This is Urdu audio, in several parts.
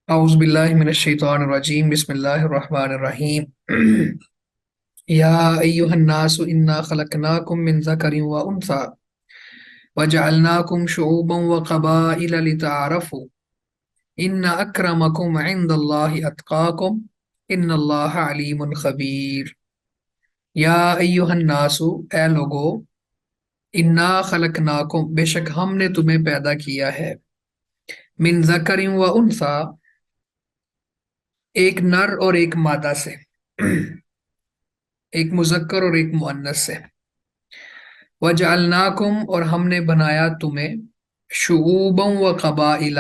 أعوذ بالله من الشيطان الرجيم بسم الله الرحمن الرحيم يا أيها الناس إنا خلقناكم من ذكر وأنثى وجعلناكم شعوبا وقبائل لتعارفوا إن أكرمكم عند الله أتقاكم إن الله عليم خبير یا ایہا الناس اے لوگو انا خلقناکم بے شک ہم نے تمہیں پیدا کیا ہے من ذکر و انثی ایک نر اور ایک مادہ سے ایک مذکر اور ایک مؤنث سے وجعلناکم اور ہم نے بنایا تمہیں شعوبا و قبائل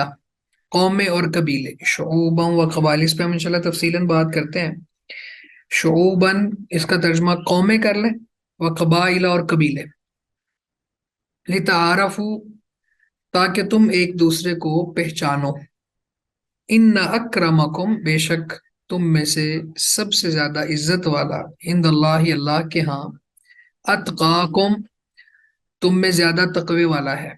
قومیں اور قبیلے شعوبا و قبائل اس پہ ہم انشاءاللہ تفصیلاً بات کرتے ہیں شعوباً اس کا ترجمہ قومیں کر لیں و قبائل اور قبیلے لتعارفوا تاکہ تم ایک دوسرے کو پہچانو ان اکرمکم بے شک تم میں سے سب سے زیادہ عزت والا عند اللہ اللہ کے ہاں اتقاکم تم میں زیادہ تقوی والا ہے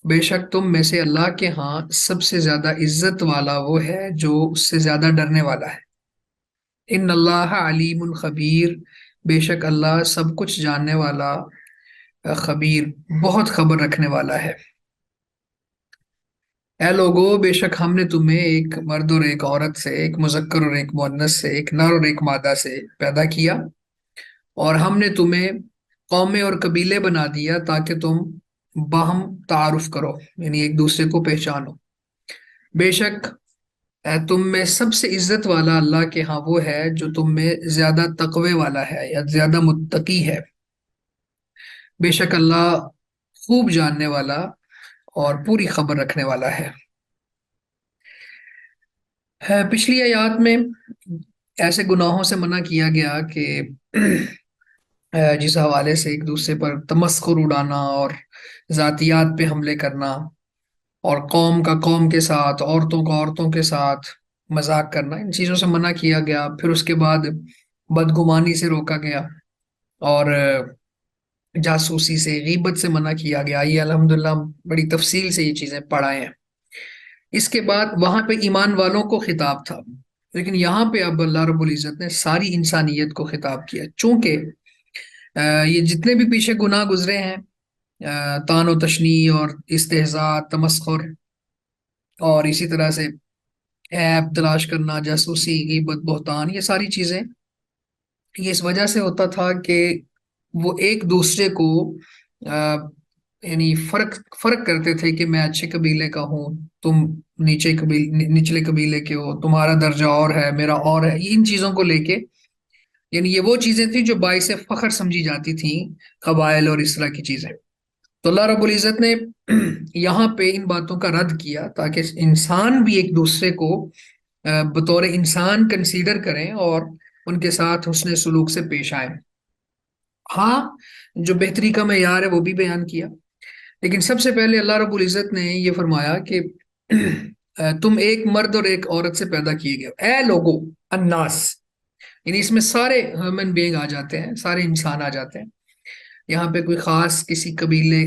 بے شک تم میں سے اللہ کے ہاں سب سے زیادہ عزت والا وہ ہے جو اس سے زیادہ ڈرنے والا ہے ان اللہ علیم خبیر بے شک اللہ سب کچھ جاننے والا خبیر بہت خبر رکھنے والا ہے اے لوگو بے شک ہم نے تمہیں ایک مرد اور ایک عورت سے ایک مذکر اور ایک مؤنث سے ایک نر اور ایک مادہ سے پیدا کیا اور ہم نے تمہیں قومیں اور قبیلے بنا دیا تاکہ تم باہم تعارف کرو یعنی ایک دوسرے کو پہچانو بے شک تم میں سب سے عزت والا اللہ کے ہاں وہ ہے جو تم میں زیادہ تقوی والا ہے یا زیادہ متقی ہے بے شک اللہ خوب جاننے والا اور پوری خبر رکھنے والا ہے پچھلی آیات میں ایسے گناہوں سے منع کیا گیا کہ جس حوالے سے ایک دوسرے پر تمسخر اڑانا اور ذاتیات پہ حملے کرنا اور قوم کا قوم کے ساتھ عورتوں کا عورتوں کے ساتھ مذاق کرنا ان چیزوں سے منع کیا گیا پھر اس کے بعد بدگمانی سے روکا گیا اور جاسوسی سے غیبت سے منع کیا گیا یہ الحمدللہ بڑی تفصیل سے یہ چیزیں پڑھائے ہیں اس کے بعد وہاں پہ ایمان والوں کو خطاب تھا لیکن یہاں پہ اب اللہ رب العزت نے ساری انسانیت کو خطاب کیا چونکہ یہ جتنے بھی پیچھے گناہ گزرے ہیں طعن و تشنیع اور استہزاء تمسخر اور اسی طرح سے عیب تلاش کرنا جاسوسی غیبت بہتان یہ ساری چیزیں یہ اس وجہ سے ہوتا تھا کہ وہ ایک دوسرے کو یعنی فرق کرتے تھے کہ میں اچھے قبیلے کا ہوں تم نچلے قبیلے کے ہو تمہارا درجہ اور ہے میرا اور ہے ان چیزوں کو لے کے یعنی یہ وہ چیزیں تھیں جو باعث فخر سمجھی جاتی تھیں قبائل اور اس طرح کی چیزیں تو اللہ رب العزت نے یہاں پہ ان باتوں کا رد کیا تاکہ انسان بھی ایک دوسرے کو بطور انسان کنسیڈر کریں اور ان کے ساتھ حسن سلوک سے پیش آئیں ہاں جو بہتری کا معیار ہے وہ بھی بیان کیا لیکن سب سے پہلے اللہ رب العزت نے یہ فرمایا کہ تم ایک مرد اور ایک عورت سے پیدا کیے گئے اے لوگو الناس یعنی اس میں سارے ہیومن بینگ آ جاتے ہیں سارے انسان آ جاتے ہیں یہاں پہ کوئی خاص کسی قبیلے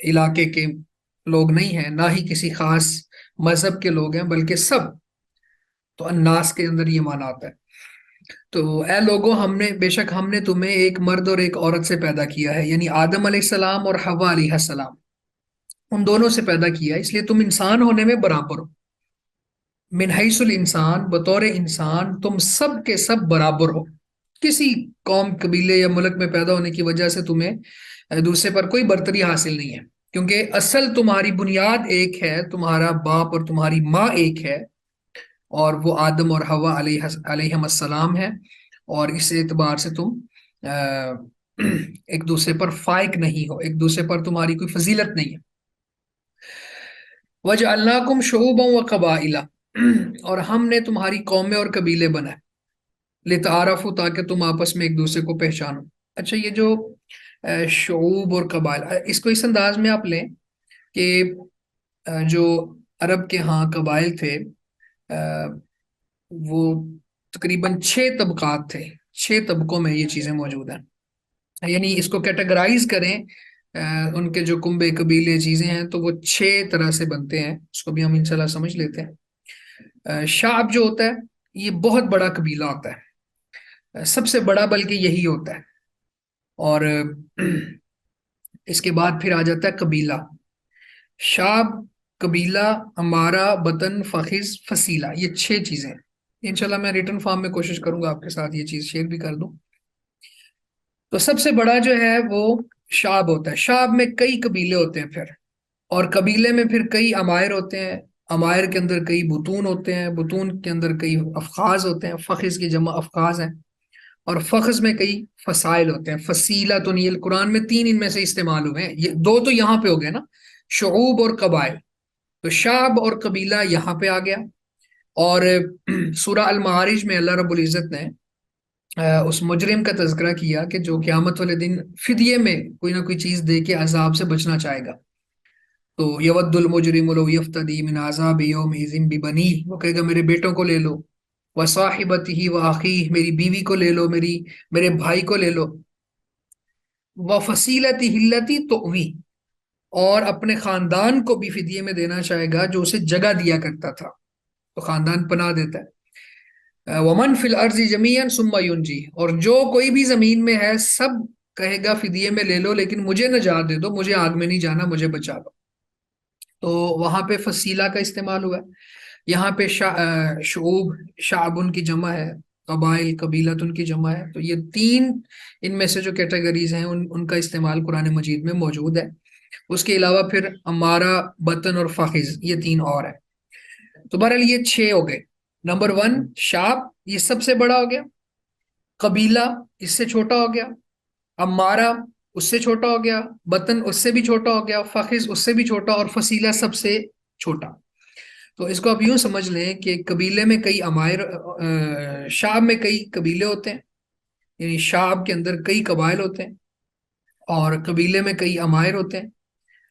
علاقے کے لوگ نہیں ہیں نہ ہی کسی خاص مذہب کے لوگ ہیں بلکہ سب تو الناس کے اندر یہ معنی آتا ہے تو اے لوگوں بے شک ہم نے تمہیں ایک مرد اور ایک عورت سے پیدا کیا ہے یعنی آدم علیہ السلام اور حوا علیہ السلام ان دونوں سے پیدا کیا اس لیے تم انسان ہونے میں برابر ہو من حیث الانسان بطور انسان تم سب کے سب برابر ہو کسی قوم قبیلے یا ملک میں پیدا ہونے کی وجہ سے تمہیں دوسرے پر کوئی برتری حاصل نہیں ہے کیونکہ اصل تمہاری بنیاد ایک ہے تمہارا باپ اور تمہاری ماں ایک ہے اور وہ آدم اور حوا علیہ السلام ہے اور اس اعتبار سے تم ایک دوسرے پر فائق نہیں ہو ایک دوسرے پر تمہاری کوئی فضیلت نہیں ہے وَجَعَلْنَاكُمْ شُعُوبًا وَقَبَائِلَ اور ہم نے تمہاری قومیں اور قبیلے بنائے لِتَعَارَفُوا تاکہ تم آپس میں ایک دوسرے کو پہچانو اچھا یہ جو شعوب اور قبائل اس کو اس انداز میں آپ لیں کہ جو عرب کے ہاں قبائل تھے وہ تقریباً 6 طبقات تھے 6 طبقوں میں یہ چیزیں موجود ہیں یعنی اس کو کیٹیگرائز کریں ان کے جو کنبے قبیلے چیزیں ہیں تو وہ 6 طرح سے بنتے ہیں اس کو بھی ہم انشاءاللہ سمجھ لیتے ہیں شعب جو ہوتا ہے یہ بہت بڑا قبیلہ ہوتا ہے، سب سے بڑا بلکہ یہی ہوتا ہے. اور اس کے بعد پھر آ جاتا ہے قبیلہ. شعب، قبیلہ، امارہ، بطن، فخذ، فصیلہ، یہ 6 چیزیں ہیں. انشاءاللہ میں ریٹن فارم میں کوشش کروں گا آپ کے ساتھ یہ چیز شیئر بھی کر دوں. تو سب سے بڑا جو ہے وہ شعب ہوتا ہے. شعب میں کئی قبیلے ہوتے ہیں پھر، اور قبیلے میں پھر کئی امائر ہوتے ہیں. امائر کے اندر کئی بطون ہوتے ہیں، بطون کے اندر کئی افخاذ ہوتے ہیں، فخذ کی جمع افخاذ ہیں. اور فخذ میں کئی فصائل ہوتے ہیں. فصیلہ تو نہیں، قرآن میں 3 ان میں سے استعمال ہوئے ہیں، یہ 2 تو یہاں پہ ہو گئے نا، شعوب اور قبائل. تو شعب اور قبیلہ یہاں پہ آ گیا. اور سورہ المعارج میں اللہ رب العزت نے اس مجرم کا تذکرہ کیا کہ جو قیامت والے دن فدیے میں کوئی نہ کوئی چیز دے کے عذاب سے بچنا چاہے گا. تو یود المجرم لو یفتدی من عذاب یومئذ ببنی، وہ کہے گا میرے بیٹوں کو لے لو، وصاحبتہ واخیہ، میری بیوی کو لے لو، میرے بھائی کو لے لو، وفصیلتہ التی تؤوی، اور اپنے خاندان کو بھی فدیے میں دینا چاہے گا جو اسے جگہ دیا کرتا تھا. تو خاندان پناہ دیتا ہے. ومن فی الارض جمیعا ثم ینجی، اور جو کوئی بھی زمین میں ہے سب کہے گا فدیے میں لے لو لیکن مجھے نجات دے دو، مجھے آگ میں نہیں جانا، مجھے بچا لو. تو وہاں پہ فصیلہ کا استعمال ہوا ہے. یہاں پہ شعوب، شعب کی جمع ہے، قبائل، قبیلت ان کی جمع ہے. تو یہ 3 ان میں سے جو کیٹیگریز ہیں ان کا استعمال قرآن مجید میں موجود ہے. اس کے علاوہ پھر امارہ، بطن اور فخذ، یہ 3 اور ہیں. تو بہرحال یہ 6 ہو گئے. نمبر 1 شعب، یہ سب سے بڑا ہو گیا. قبیلہ اس سے چھوٹا ہو گیا. امارہ اس سے چھوٹا ہو گیا. بطن اس سے بھی چھوٹا ہو گیا. فخذ اس سے بھی چھوٹا. اور فصیلہ سب سے چھوٹا. تو اس کو آپ یوں سمجھ لیں کہ قبیلے میں کئی امائر، شعب میں کئی قبیلے ہوتے ہیں، یعنی شعب کے اندر کئی قبائل ہوتے ہیں، اور قبیلے میں کئی امائر ہوتے ہیں،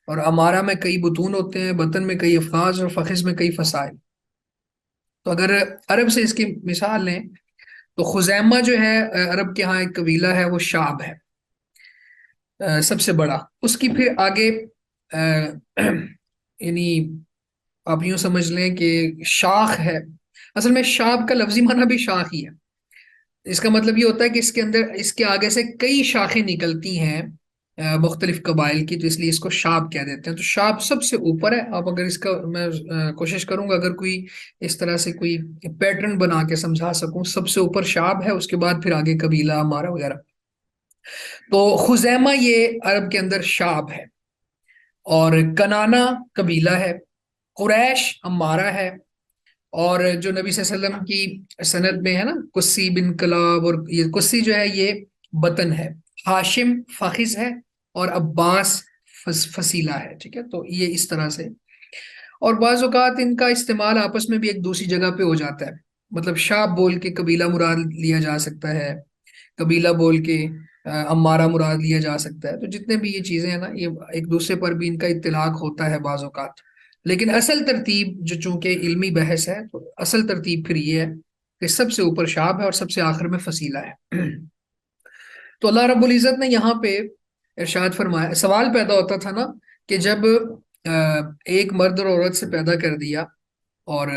اور امارہ میں کئی بطون ہوتے ہیں، بطن میں کئی افخاذ، اور فخذ میں کئی فصائل. تو اگر عرب سے اس کی مثال لیں تو خزیمہ جو ہے عرب کے ہاں ایک قبیلہ ہے، وہ شعب ہے، سب سے بڑا. اس کی پھر آگے یعنی آپ یوں سمجھ لیں کہ شاخ ہے. اصل میں شعب کا لفظی معنی بھی شاخ ہی ہے. اس کا مطلب یہ ہوتا ہے کہ اس کے اندر، اس کے آگے سے کئی شاخیں نکلتی ہیں مختلف قبائل کی، تو اس لیے اس کو شعب کہہ دیتے ہیں. تو شعب سب سے اوپر ہے. آپ اگر اس کا میں کوشش کروں گا اگر کوئی اس طرح سے کوئی پیٹرن بنا کے سمجھا سکوں، سب سے اوپر شعب ہے، اس کے بعد پھر آگے قبیلہ، ہمارا وغیرہ. تو خزیمہ یہ عرب کے اندر شعب ہے، اور کنانا قبیلہ ہے، قریش امارہ ہے، اور جو نبی صلی اللہ علیہ وسلم کی سند میں ہے نا کسی بن کلاب، اور یہ کسی جو ہے یہ بطن ہے. ہاشم فخذ ہے، اور عباس فصیلہ ہے. ٹھیک ہے، تو یہ اس طرح سے. اور بعض اوقات ان کا استعمال آپس میں بھی ایک دوسری جگہ پہ ہو جاتا ہے. مطلب شعب بول کے قبیلہ مراد لیا جا سکتا ہے، قبیلہ بول کے امارہ مراد لیا جا سکتا ہے. تو جتنے بھی یہ چیزیں ہیں نا، یہ ایک دوسرے پر بھی ان کا اطلاق ہوتا ہے بعض اوقات. لیکن اصل ترتیب جو چونکہ علمی بحث ہے، تو اصل ترتیب پھر یہ ہے کہ سب سے اوپر شعب ہے اور سب سے آخر میں فصیلہ ہے. تو اللہ رب العزت نے یہاں پہ ارشاد فرمایا. سوال پیدا ہوتا تھا نا کہ جب ایک مرد اور عورت سے پیدا کر دیا اور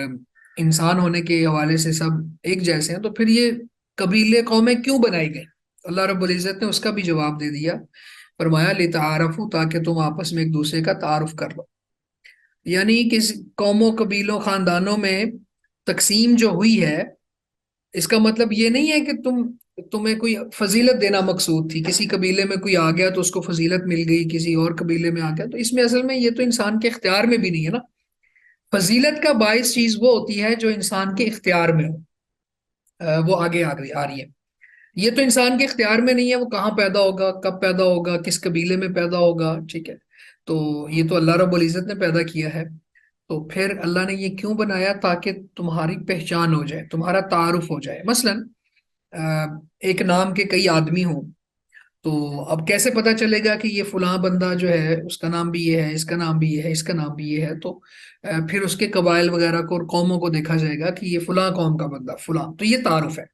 انسان ہونے کے حوالے سے سب ایک جیسے ہیں، تو پھر یہ قبیلے قومیں کیوں بنائی گئی؟ اللہ رب العزت نے اس کا بھی جواب دے دیا. فرمایا لتعارفوا، تاکہ تم آپس میں ایک دوسرے کا تعارف کر لو. یعنی کہ قوموں، قبیلوں، خاندانوں میں تقسیم جو ہوئی ہے، اس کا مطلب یہ نہیں ہے کہ تمہیں کوئی فضیلت دینا مقصود تھی. کسی قبیلے میں کوئی آ گیا تو اس کو فضیلت مل گئی، کسی اور قبیلے میں آ گیا تو اس میں اصل میں یہ تو انسان کے اختیار میں بھی نہیں ہے نا. فضیلت کا باعث چیز وہ ہوتی ہے جو انسان کے اختیار میں ہو. وہ آگے آ رہی ہے. یہ تو انسان کے اختیار میں نہیں ہے، وہ کہاں پیدا ہوگا، کب پیدا ہوگا، کس قبیلے میں پیدا ہوگا. ٹھیک ہے، تو یہ تو اللہ رب العزت نے پیدا کیا ہے. تو پھر اللہ نے یہ کیوں بنایا؟ تاکہ تمہاری پہچان ہو جائے، تمہارا تعارف ہو جائے. مثلا ایک نام کے کئی آدمی ہوں، تو اب کیسے پتا چلے گا کہ یہ فلاں بندہ جو ہے اس کا نام بھی یہ ہے، اس کا نام بھی یہ ہے، اس کا نام بھی یہ ہے؟ تو پھر اس کے قبائل وغیرہ کو اور قوموں کو دیکھا جائے گا کہ یہ فلاں قوم کا بندہ فلاں، تو یہ تعارف ہے.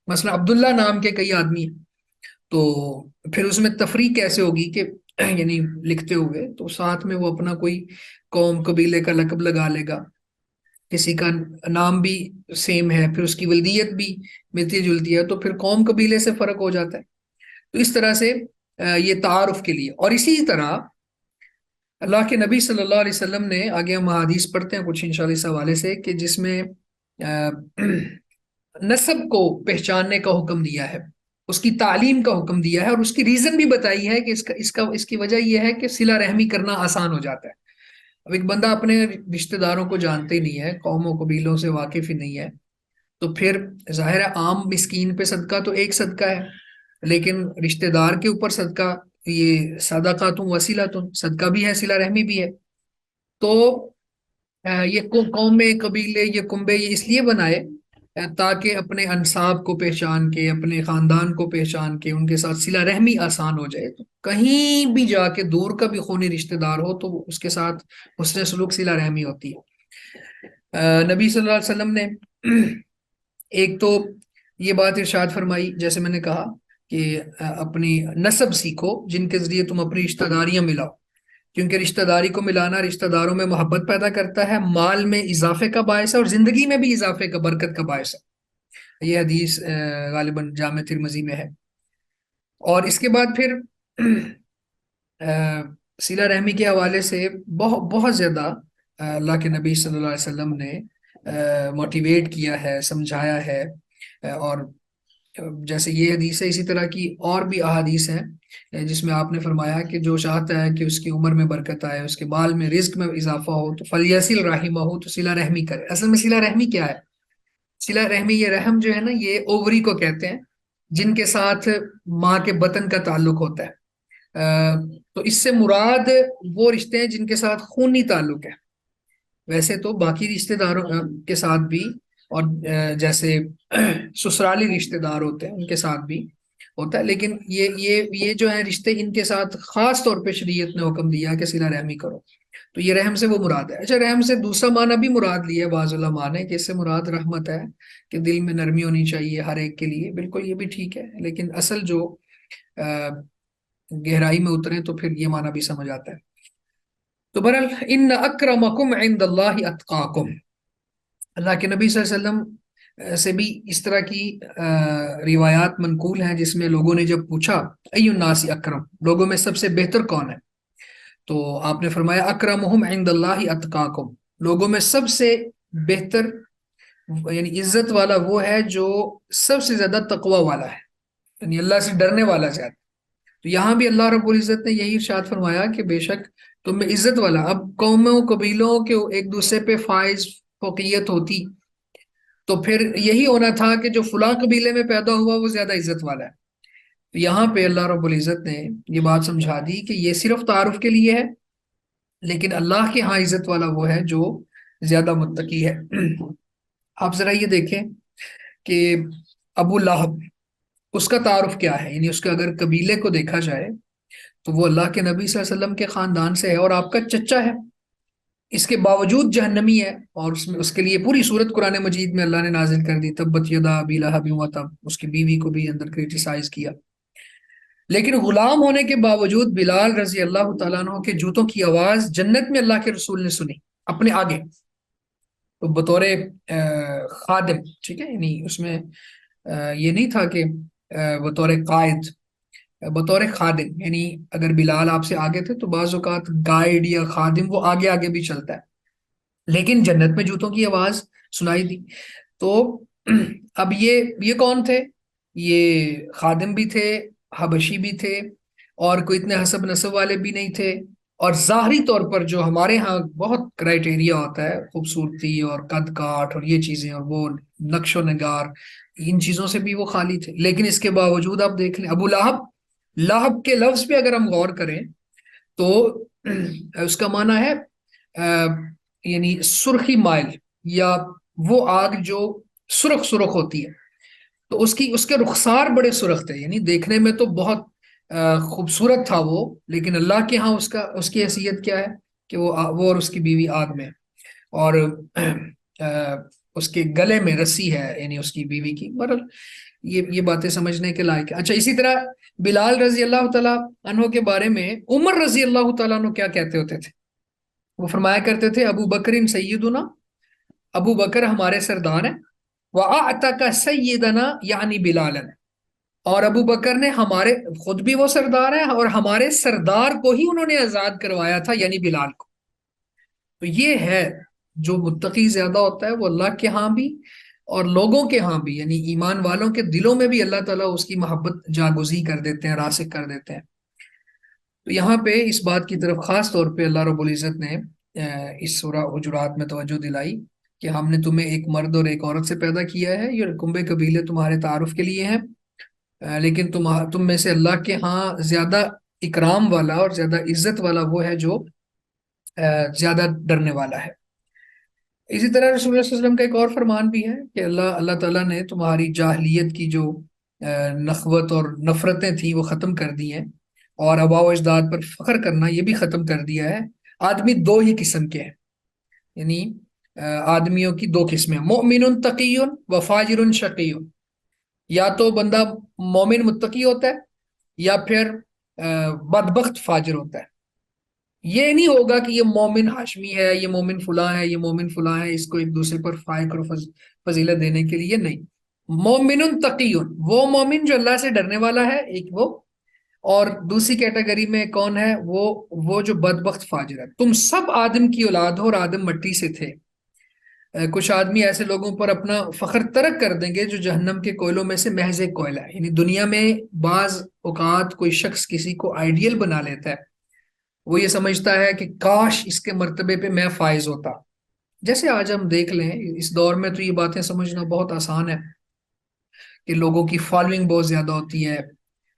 مثلا عبداللہ نام کے کئی آدمی ہیں، تو پھر اس میں تفریق کیسے ہوگی کہ یعنی لکھتے ہوئے تو ساتھ میں وہ اپنا کوئی قوم، قبیلے کا لقب لگا لے گا. کسی کا نام بھی سیم ہے، پھر اس کی ولدیت بھی ملتی جلتی ہے، تو پھر قوم قبیلے سے فرق ہو جاتا ہے۔ تو اس طرح سے یہ تعارف کے لیے، اور اسی طرح اللہ کے نبی صلی اللہ علیہ وسلم نے، آگے ہم حدیث پڑھتے ہیں کچھ انشاءاللہ اس حوالے سے، کہ جس میں نسب کو پہچاننے کا حکم دیا ہے، اس کی تعلیم کا حکم دیا ہے، اور اس کی ریزن بھی بتائی ہے کہ اس کی وجہ یہ ہے کہ صلہ رحمی کرنا آسان ہو جاتا ہے۔ اب ایک بندہ اپنے رشتہ داروں کو جانتے ہی نہیں ہے، قوم و قبیلوں سے واقف ہی نہیں ہے، تو پھر ظاہر ہے عام مسکین پہ صدقہ تو ایک صدقہ ہے، لیکن رشتہ دار کے اوپر صدقہ، یہ صدقۃ وصیلۃ، صدقہ بھی ہے، صلہ رحمی بھی ہے۔ تو یہ قومیں، قبیلے، یہ کنبے یہ اس لیے بنائے تاکہ اپنے انساب کو پہچان کے، اپنے خاندان کو پہچان کے، ان کے ساتھ صلہ رحمی آسان ہو جائے۔ تو کہیں بھی جا کے دور کا بھی خونی رشتہ دار ہو تو اس کے ساتھ حسن سلوک، صلہ رحمی ہوتی ہے۔ نبی صلی اللہ علیہ وسلم نے ایک تو یہ بات ارشاد فرمائی، جیسے میں نے کہا کہ اپنی نسب سیکھو جن کے ذریعے تم اپنی رشتہ داریاں ملاؤ، کیونکہ رشتہ داری کو ملانا رشتہ داروں میں محبت پیدا کرتا ہے، مال میں اضافے کا باعث ہے، اور زندگی میں بھی اضافے کا، برکت کا باعث ہے۔ یہ حدیث غالباً جامع ترمذی میں ہے۔ اور اس کے بعد پھر صلہ رحمی کے حوالے سے بہت بہت زیادہ اللہ کے نبی صلی اللہ علیہ وسلم نے موٹیویٹ کیا ہے، سمجھایا ہے، اور جیسے یہ حدیث ہے، اسی طرح کی اور بھی احادیث ہیں جس میں آپ نے فرمایا کہ جو چاہتا ہے کہ اس کی عمر میں برکت آئے، اس کے مال میں، رزق میں اضافہ ہو، تو فلیصل رحمہ ہو، تو صلہ رحمی کرے۔ اصل میں صلہ رحمی کیا ہے؟ صلہ رحمی، یہ رحم جو ہے نا، یہ اووری کو کہتے ہیں، جن کے ساتھ ماں کے بطن کا تعلق ہوتا ہے۔ تو اس سے مراد وہ رشتے ہیں جن کے ساتھ خونی تعلق ہے۔ ویسے تو باقی رشتہ داروں کے ساتھ بھی، اور جیسے سسرالی رشتہ دار ہوتے ہیں ان کے ساتھ بھی ہوتا ہے، لیکن یہ جو ہے رشتے، ان کے ساتھ خاص طور پہ شریعت نے حکم دیا کہ صلہ رحمی کرو۔ تو یہ رحم سے وہ مراد ہے۔ اچھا، رحم سے دوسرا معنی بھی مراد لیا ہے بعض علماء نے، کہ اس سے مراد رحمت ہے، کہ دل میں نرمی ہونی چاہیے ہر ایک کے لیے، بالکل یہ بھی ٹھیک ہے، لیکن اصل جو گہرائی میں اترے تو پھر یہ معنی بھی سمجھ آتا ہے۔ تو بہرحال، ان اکرمکم عند اللہ اتقاکم، اللہ کے نبی صلی اللہ علیہ وسلم سے بھی اس طرح کی روایات منقول ہیں جس میں لوگوں نے جب پوچھا ای الناس اکرم، لوگوں میں سب سے بہتر کون ہے، تو آپ نے فرمایا اکرمہم عند اللہ اتقاکم، لوگوں میں سب سے بہتر یعنی عزت والا وہ ہے جو سب سے زیادہ تقوی والا ہے، یعنی اللہ سے ڈرنے والا زیادہ۔ تو یہاں بھی اللہ رب العزت نے یہی ارشاد فرمایا کہ بے شک تم میں عزت والا، اب قوموں قبیلوں کے ایک دوسرے پہ فائز فوقیت ہوتی تو پھر یہی ہونا تھا کہ جو فلاں قبیلے میں پیدا ہوا وہ زیادہ عزت والا ہے۔ تو یہاں پہ اللہ رب العزت نے یہ بات سمجھا دی کہ یہ صرف تعارف کے لیے ہے، لیکن اللہ کے ہاں عزت والا وہ ہے جو زیادہ متقی ہے۔ آپ ذرا یہ دیکھیں کہ ابو لہب، اس کا تعارف کیا ہے، یعنی اس کے اگر قبیلے کو دیکھا جائے تو وہ اللہ کے نبی صلی اللہ علیہ وسلم کے خاندان سے ہے، اور آپ کا چچا ہے، اس کے باوجود جہنمی ہے، اور اس کے لیے پوری سورت قرآن مجید میں اللہ نے نازل کر دی، تبت یدا ابی لہب وتب، اس کی بیوی کو بھی اندر کریٹیسائز کیا۔ لیکن غلام ہونے کے باوجود بلال رضی اللہ تعالیٰ عنہ کے جوتوں کی آواز جنت میں اللہ کے رسول نے سنی اپنے آگے، تو بطور خادم، ٹھیک ہے، یعنی اس میں یہ نہیں تھا کہ بطور قائد، بطور خادم، یعنی اگر بلال آپ سے آگے تھے تو بعض اوقات گائیڈ یا خادم وہ آگے آگے بھی چلتا ہے، لیکن جنت میں جوتوں کی آواز سنائی دی۔ تو اب یہ کون تھے؟ یہ خادم بھی تھے، حبشی بھی تھے، اور کوئی اتنے حسب نسب والے بھی نہیں تھے، اور ظاہری طور پر جو ہمارے ہاں بہت کرائٹیریا ہوتا ہے، خوبصورتی اور قد کاٹ اور یہ چیزیں اور وہ نقش و نگار، ان چیزوں سے بھی وہ خالی تھے، لیکن اس کے باوجود آپ دیکھ لیں ابو لہب، لہب کے لفظ پہ اگر ہم غور کریں تو اس کا معنی ہے یعنی سرخی مائل، یا وہ آگ جو سرخ سرخ ہوتی ہے، تو اس کے رخسار بڑے سرخ تھے، یعنی دیکھنے میں تو بہت خوبصورت تھا وہ، لیکن اللہ کے ہاں اس کی حیثیت کیا ہے کہ وہ اور اس کی بیوی آگ میں، اور اس کے گلے میں رسی ہے، یعنی اس کی بیوی کی۔ بہرحال یہ باتیں سمجھنے کے لائق ہے۔ اچھا، اسی طرح بلال رضی اللہ تعالیٰ عنہ کے بارے میں عمر رضی اللہ تعالیٰ عنہ کیا کہتے ہوتے تھے؟ وہ فرمایا کرتے تھے ابو بکر سیدنا، ابو بکر ہمارے سردار ہیں، وَأَعْتَقَ سَيِّدَنَا یعنی بلالن، اور ابو بکر نے ہمارے، خود بھی وہ سردار ہیں اور ہمارے سردار کو ہی انہوں نے آزاد کروایا تھا، یعنی بلال کو۔ تو یہ ہے، جو متقی زیادہ ہوتا ہے وہ اللہ کے ہاں بھی اور لوگوں کے ہاں بھی، یعنی ایمان والوں کے دلوں میں بھی اللہ تعالیٰ اس کی محبت جاگزی کر دیتے ہیں، راسخ کر دیتے ہیں۔ تو یہاں پہ اس بات کی طرف خاص طور پہ اللہ رب العزت نے اس سورہ حجرات میں توجہ دلائی کہ ہم نے تمہیں ایک مرد اور ایک عورت سے پیدا کیا ہے، یہ کنبے قبیلے تمہارے تعارف کے لیے ہیں، لیکن تم میں سے اللہ کے ہاں زیادہ اکرام والا اور زیادہ عزت والا وہ ہے جو زیادہ ڈرنے والا ہے۔ اسی طرح رسول اللہ صلی اللہ علیہ وسلم کا ایک اور فرمان بھی ہے کہ اللہ تعالیٰ نے تمہاری جاہلیت کی جو نخوت اور نفرتیں تھیں وہ ختم کر دی ہیں، اور آباء و اجداد پر فخر کرنا یہ بھی ختم کر دیا ہے۔ آدمی دو ہی قسم کے ہیں، یعنی آدمیوں کی دو قسمیں، مؤمن تقی و فاجر شقی، یا تو بندہ مومن متقی ہوتا ہے یا پھر بدبخت فاجر ہوتا ہے۔ یہ نہیں ہوگا کہ یہ مومن ہاشمی ہے، یہ مومن فلاں ہے، یہ مومن فلاں ہے، اس کو ایک دوسرے پر فائق اور فضیلت دینے کے لیے نہیں۔ مومن تقی، وہ مومن جو اللہ سے ڈرنے والا ہے، ایک وہ، اور دوسری کیٹیگری میں کون ہے، وہ جو بدبخت فاجر ہے۔ تم سب آدم کی اولاد ہو اور آدم مٹی سے تھے۔ کچھ آدمی ایسے لوگوں پر اپنا فخر ترک کر دیں گے جو جہنم کے کوئلوں میں سے محض ایک کوئلہ ہے، یعنی دنیا میں بعض اوقات کوئی شخص کسی کو آئیڈیل بنا لیتا ہے، وہ یہ سمجھتا ہے کہ کاش اس کے مرتبے پہ میں فائز ہوتا۔ جیسے آج ہم دیکھ لیں اس دور میں تو یہ باتیں سمجھنا بہت آسان ہے کہ لوگوں کی فالوئنگ بہت زیادہ ہوتی ہے،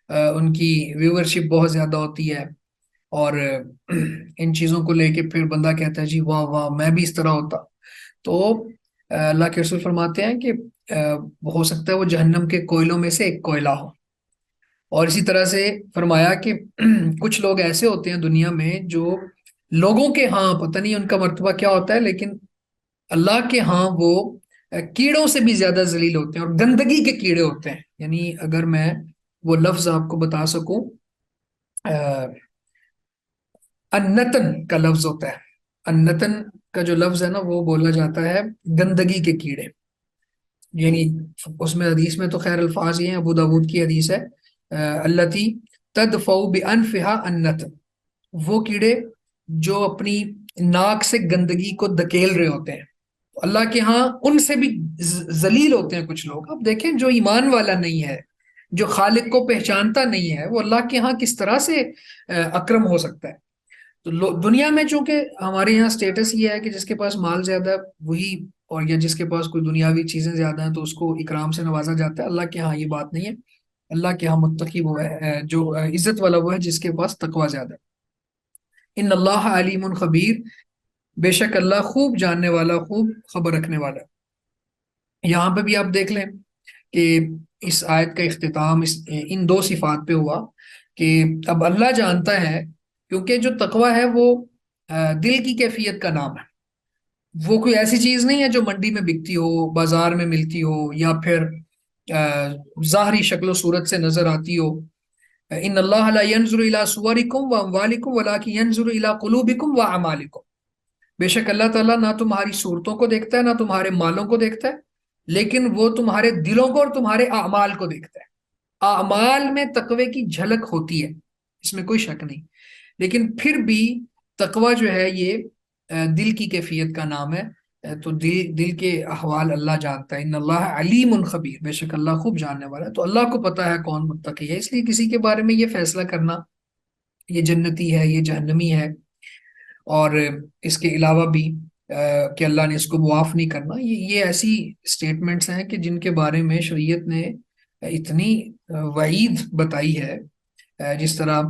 ان کی ویورشپ بہت زیادہ ہوتی ہے، اور ان چیزوں کو لے کے پھر بندہ کہتا ہے جی واہ واہ میں بھی اس طرح ہوتا۔ تو اللہ کے رسول فرماتے ہیں کہ ہو سکتا ہے وہ جہنم کے کوئلوں میں سے ایک کوئلہ ہو۔ اور اسی طرح سے فرمایا کہ کچھ لوگ ایسے ہوتے ہیں دنیا میں جو لوگوں کے ہاں پتہ نہیں ان کا مرتبہ کیا ہوتا ہے، لیکن اللہ کے ہاں وہ کیڑوں سے بھی زیادہ ذلیل ہوتے ہیں اور گندگی کے کیڑے ہوتے ہیں۔ یعنی اگر میں وہ لفظ آپ کو بتا سکوں، النتن کا لفظ ہوتا ہے، النتن کا جو لفظ ہے نا وہ بولا جاتا ہے گندگی کے کیڑے، یعنی اس میں حدیث میں تو خیر الفاظ یہ ہیں، ابو داود کی حدیث ہے، التی تدفع بانفها النتن، وہ کیڑے جو اپنی ناک سے گندگی کو دھکیل رہے ہوتے ہیں۔ اللہ کے ہاں ان سے بھی ذلیل ہوتے ہیں کچھ لوگ۔ اب دیکھیں جو ایمان والا نہیں ہے، جو خالق کو پہچانتا نہیں ہے، وہ اللہ کے ہاں کس طرح سے اکرم ہو سکتا ہے؟ تو دنیا میں چونکہ ہمارے یہاں سٹیٹس یہ ہے کہ جس کے پاس مال زیادہ ہے وہی، اور یا جس کے پاس کوئی دنیاوی چیزیں زیادہ ہیں تو اس کو اکرام سے نوازا جاتا ہے۔ اللہ کے ہاں یہ بات نہیں ہے، اللہ کے ہاں متقی وہ ہے، جو عزت والا وہ ہے جس کے پاس تقوی زیادہ ہے۔ ان اللہ علیم خبیر، بے شک اللہ خوب جاننے والا، خوب خبر رکھنے والا ہے۔ یہاں پہ بھی آپ دیکھ لیں کہ اس آیت کا اختتام ان دو صفات پہ ہوا کہ اب اللہ جانتا ہے، کیونکہ جو تقوی ہے وہ دل کی کیفیت کا نام ہے، وہ کوئی ایسی چیز نہیں ہے جو منڈی میں بکتی ہو، بازار میں ملتی ہو، یا پھر ظاہری شکل و صورت سے نظر آتی ہو۔ ان اللہ لا ينظر الى صورکم واموالکم ولکن ينظر الى قلوبکم واعمالکم، بے شک اللہ تعالیٰ نہ تمہاری صورتوں کو دیکھتا ہے نہ تمہارے مالوں کو دیکھتا ہے، لیکن وہ تمہارے دلوں کو اور تمہارے اعمال کو دیکھتا ہے۔ اعمال میں تقوی کی جھلک ہوتی ہے، اس میں کوئی شک نہیں، لیکن پھر بھی تقوی جو ہے یہ دل کی کیفیت کا نام ہے۔ تو دل کے احوال اللہ جانتا ہے۔ ان اللہ علیم خبیر، بے شک اللہ خوب جاننے والا ہے۔ تو اللہ کو پتا ہے کون متقی ہے، اس لیے کسی کے بارے میں یہ فیصلہ کرنا یہ جنتی ہے یہ جہنمی ہے، اور اس کے علاوہ بھی کہ اللہ نے اس کو معاف نہیں کرنا، یہ ایسی سٹیٹمنٹس ہیں کہ جن کے بارے میں شریعت نے اتنی وعید بتائی ہے۔ جس طرح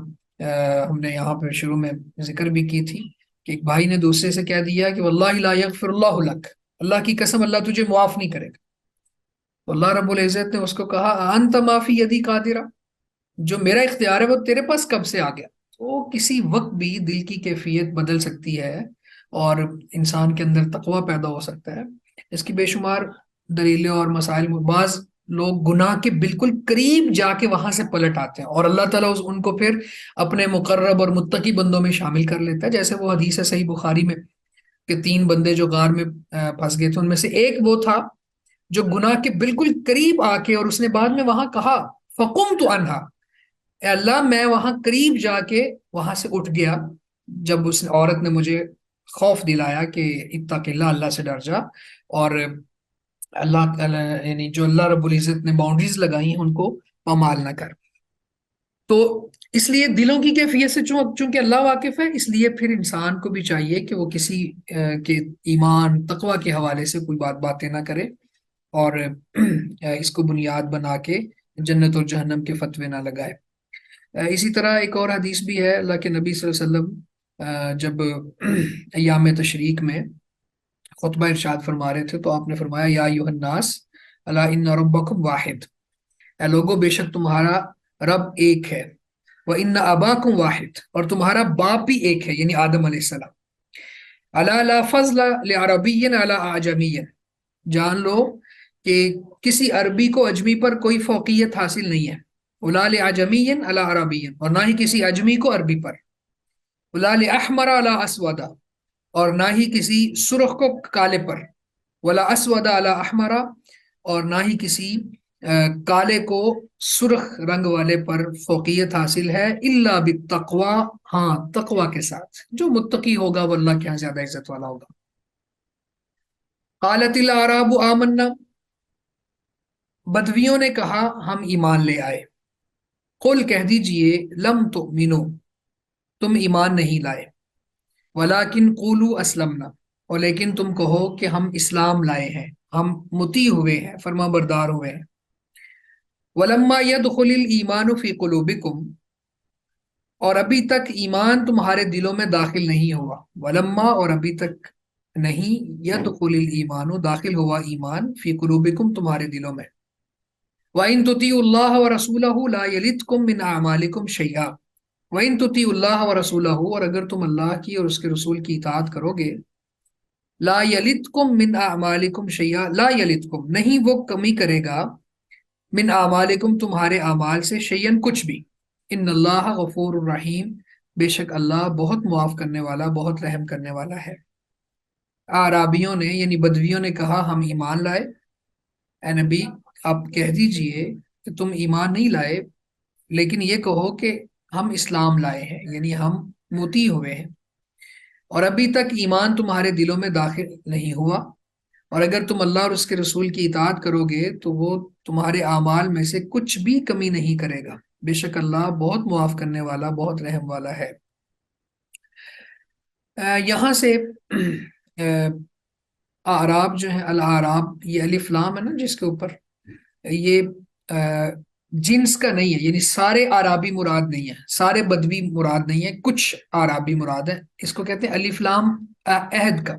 ہم نے یہاں پہ شروع میں ذکر بھی کی تھی کہ ایک بھائی نے دوسرے سے کہہ دیا کہ واللہ لا یغفر اللہ لک، اللہ کی قسم اللہ تجھے معاف نہیں کرے گا۔ تو اللہ رب العزت نے اس کو کہا انت ما فی یدی قادرہ، جو میرا اختیار ہے وہ تیرے پاس کب سے آ گیا؟ تو کسی وقت بھی دل کی کیفیت بدل سکتی ہے اور انسان کے اندر تقوی پیدا ہو سکتا ہے۔ اس کی بے شمار دلیلیں اور مسائل، بعض لوگ گناہ کے بالکل قریب جا کے وہاں سے پلٹ آتے ہیں اور اللہ تعالیٰ ان کو پھر اپنے مقرب اور متقی بندوں میں شامل کر لیتا ہے، جیسے وہ حدیث ہے صحیح بخاری میں کہ 3 بندے جو غار میں پھنس گئے تھے، ان میں سے ایک وہ تھا جو گناہ کے بالکل قریب آ کے، اور اس نے بعد میں وہاں کہا فقمت عنہا، اے اللہ میں وہاں قریب جا کے وہاں سے اٹھ گیا، جب اس عورت نے مجھے خوف دلایا کہ اتق اللہ، اللہ سے ڈر جا، اور یعنی جو اللہ رب العزت نے باؤنڈریز لگائی ہیں ان کو پامال نہ کر۔ تو اس لیے دلوں کی کیفیت سے چونکہ اللہ واقف ہے، اس لیے پھر انسان کو بھی چاہیے کہ وہ کسی کے ایمان تقوی کے حوالے سے کوئی باتیں نہ کرے، اور اس کو بنیاد بنا کے جنت اور جہنم کے فتوے نہ لگائے۔ اسی طرح ایک اور حدیث بھی ہے، اللہ کے نبی صلی اللہ علیہ وسلم جب ایام تشریق میں خطبہ ارشاد فرما رہے تھے تو آپ نے فرمایا یا ایھا الناس الا ان ربکم واحد، اے لوگو بے شک تمہارا رب ایک ہے، وان اباکم واحد، اور تمہارا باپ بھی ایک ہے، یعنی آدم علیہ السلام، الا لا فضل لعربی علی اعجمی، جان لو کہ کسی عربی کو اجمی پر کوئی فوقیت حاصل نہیں ہے، ولا لعجمی علی عربی، اور نہ ہی کسی اجمی کو عربی پر، ولا لاحمر علی اسود، اور نہ ہی کسی سرخ کو کالے پر، ولا اسود علی احمر، اور نہ ہی کسی کالے کو سرخ رنگ والے پر فوقیت حاصل ہے، الا بالتقوی، ہاں تقوی کے ساتھ، جو متقی ہوگا وہ اللہ کے یہاں زیادہ عزت والا ہوگا۔ قالت الاعراب آمنا، بدویوں نے کہا ہم ایمان لے آئے، قل کہہ دیجئے لم تؤمنو، تم ایمان نہیں لائے، ولیکن قولوا اسلمنا، اور لیکن تم کہو کہ ہم اسلام لائے ہیں، ہم مطیع ہوئے ہیں، فرما بردار ہوئے ہیں۔ ولما يدخل الایمان فی قلوبکم، اور ابھی تک ایمان تمہارے دلوں میں داخل نہیں ہوا، ولما، اور ابھی تک نہیں، يدخل الایمان، داخل ہوا ایمان، فی قلوبکم تمہارے دلوں میں، وَإِن تُطِيعُوا اللَّهَ وَرَسُولَهُ لَا يَلِتْكُم مِّنْ أَعْمَالِكُمْ شَيْئًا، وَإِن تُطِيعُوا اللَّهَ وَرَسُولَهُ، اور اگر تم اللہ کی اور اس کے رسول کی اطاعت کرو گے، لا یلتکم من اعمالکم شیئا، لا یلتکم، نہیں وہ کمی کرے گا، من اعمالکم تمہارے اعمال سے، شیئن کچھ بھی، ان اللہ غفور الرحیم، بے شک اللہ بہت معاف کرنے والا، بہت رحم کرنے والا ہے۔ اعرابیوں نے یعنی بدویوں نے کہا ہم ایمان لائے، اے نبی آپ کہہ دیجئے کہ تم ایمان نہیں لائے، لیکن یہ کہو کہ ہم اسلام لائے ہیں، یعنی ہم مطیع ہوئے ہیں، اور ابھی تک ایمان تمہارے دلوں میں داخل نہیں ہوا، اور اگر تم اللہ اور اس کے رسول کی اطاعت کرو گے تو وہ تمہارے اعمال میں سے کچھ بھی کمی نہیں کرے گا، بے شک اللہ بہت معاف کرنے والا، بہت رحم والا ہے۔ یہاں سے اعراب جو ہیں، الاعراب، یہ الف لام ہے نا جس کے اوپر، یہ جنس کا نہیں ہے، یعنی سارے اعرابی مراد نہیں ہے، سارے بدوی مراد نہیں ہے، کچھ اعرابی مراد ہے، اس کو کہتے ہیں الف لام عہد کا،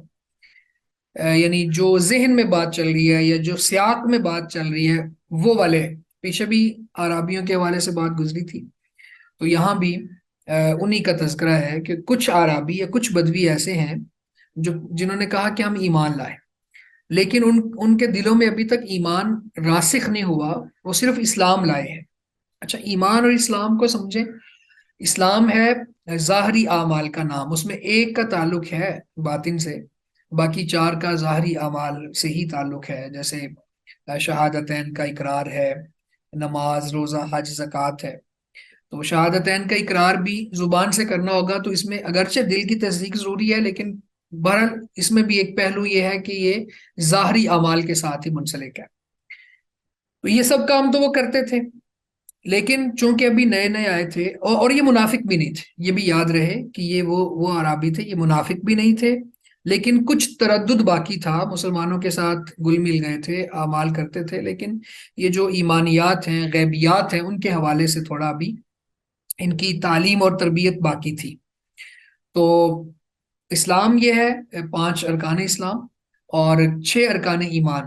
یعنی جو ذہن میں بات چل رہی ہے یا جو سیاق میں بات چل رہی ہے وہ والے، پیچھے بھی عربیوں کے حوالے سے بات گزری تھی، تو یہاں بھی انہی کا تذکرہ ہے کہ کچھ عربی یا کچھ بدوی ایسے ہیں جنہوں نے کہا کہ ہم ایمان لائے، لیکن ان کے دلوں میں ابھی تک ایمان راسخ نہیں ہوا، وہ صرف اسلام لائے ہیں۔ اچھا، ایمان اور اسلام کو سمجھیں، اسلام ہے ظاہری اعمال کا نام، اس میں ایک کا تعلق ہے باطن سے، باقی 4 کا ظاہری اعمال سے ہی تعلق ہے، جیسے شہادتین کا اقرار ہے، نماز، روزہ، حج، زکوٰۃ ہے، تو شہادتین کا اقرار بھی زبان سے کرنا ہوگا، تو اس میں اگرچہ دل کی تصدیق ضروری ہے، لیکن بہرحال اس میں بھی ایک پہلو یہ ہے کہ یہ ظاہری اعمال کے ساتھ ہی منسلک ہے، تو یہ سب کام تو وہ کرتے تھے، لیکن چونکہ ابھی نئے نئے آئے تھے، اور یہ منافق بھی نہیں تھے، یہ بھی یاد رہے کہ یہ وہ عرابی تھے، یہ منافق بھی نہیں تھے، لیکن کچھ تردد باقی تھا، مسلمانوں کے ساتھ گل مل گئے تھے، اعمال کرتے تھے، لیکن یہ جو ایمانیات ہیں، غیبیات ہیں، ان کے حوالے سے تھوڑا ابھی ان کی تعلیم اور تربیت باقی تھی۔ تو اسلام یہ ہے 5 ارکان اسلام اور 6 ارکان ایمان،